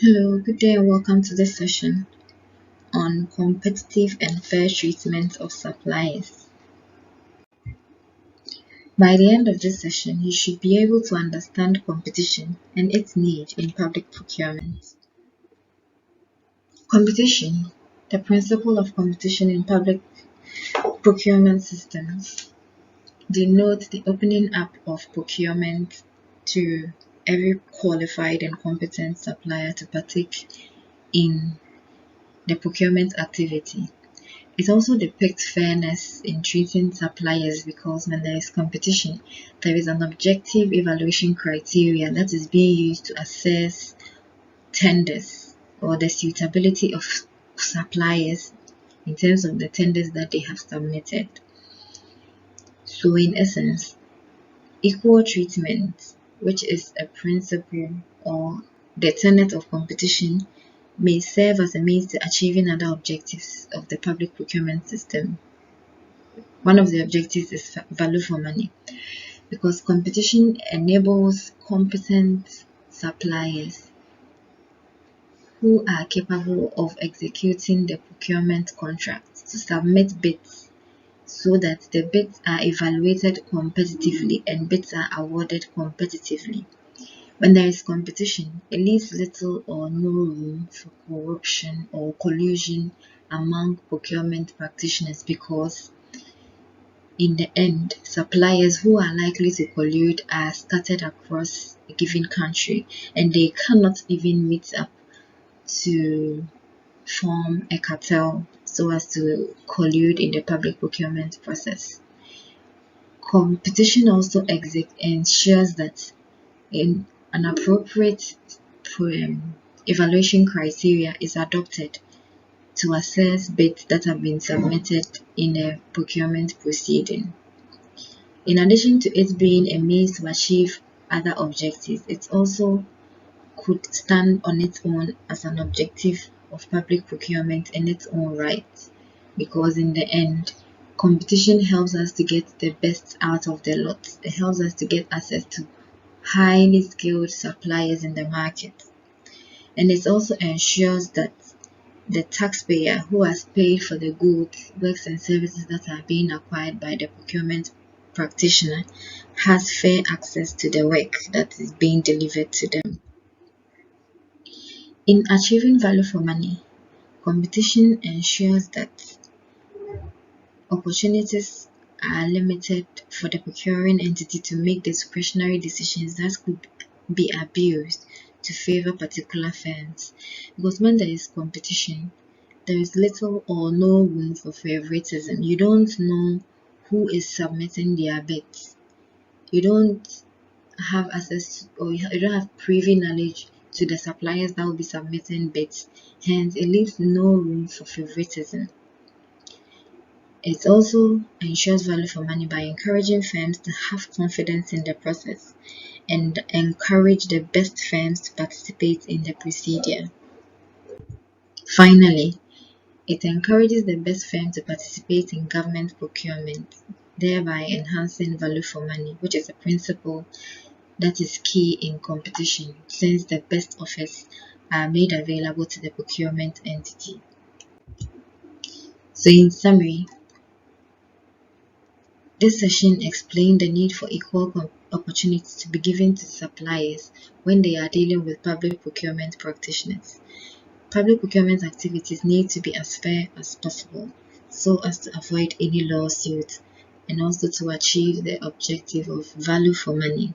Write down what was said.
Hello, good day and welcome to this session on competitive and fair treatment of suppliers. By the end of this session, you should be able to understand competition and its need in public procurement. Competition, the principle of competition in public procurement systems, denotes the opening up of procurement to every qualified and competent supplier to partake in the procurement activity. It also depicts fairness in treating suppliers because when there is competition, there is an objective evaluation criteria that is being used to assess tenders or the suitability of suppliers in terms of the tenders that they have submitted. So in essence, equal treatment, which is a principle or the tenet of competition, may serve as a means to achieving other objectives of the public procurement system. One of the objectives is value for money, because competition enables competent suppliers who are capable of executing the procurement contract to submit bids so that the bids are evaluated competitively and bids are awarded competitively. When there is competition, it leaves little or no room for corruption or collusion among procurement practitioners because in the end, suppliers who are likely to collude are scattered across a given country and they cannot even meet up to form a cartel so as to collude in the public procurement process. Competition also ensures that an appropriate evaluation criteria is adopted to assess bids that have been submitted in a procurement proceeding. In addition to it being a means to achieve other objectives, it also could stand on its own as an objective of public procurement in its own right, because in the end, competition helps us to get the best out of the lot. It helps us to get access to highly skilled suppliers in the market. And it also ensures that the taxpayer who has paid for the goods, works and services that are being acquired by the procurement practitioner has fair access to the work that is being delivered to them. In achieving value for money, competition ensures that opportunities are limited for the procuring entity to make discretionary decisions that could be abused to favor particular firms. Because when there is competition, there is little or no room for favoritism. You don't know who is submitting their bids. You don't have access or you don't have privy knowledge to the suppliers that will be submitting bids. Hence, it leaves no room for favoritism. It also ensures value for money by encouraging firms to have confidence in the process and encourage the best firms to participate in the procedure. Finally, it encourages the best firms to participate in government procurement, thereby enhancing value for money, which is a principle that is key in competition since the best offers are made available to the procurement entity. So in summary, this session explained the need for equal opportunities to be given to suppliers when they are dealing with public procurement practitioners. Public procurement activities need to be as fair as possible so as to avoid any lawsuits and also to achieve the objective of value for money.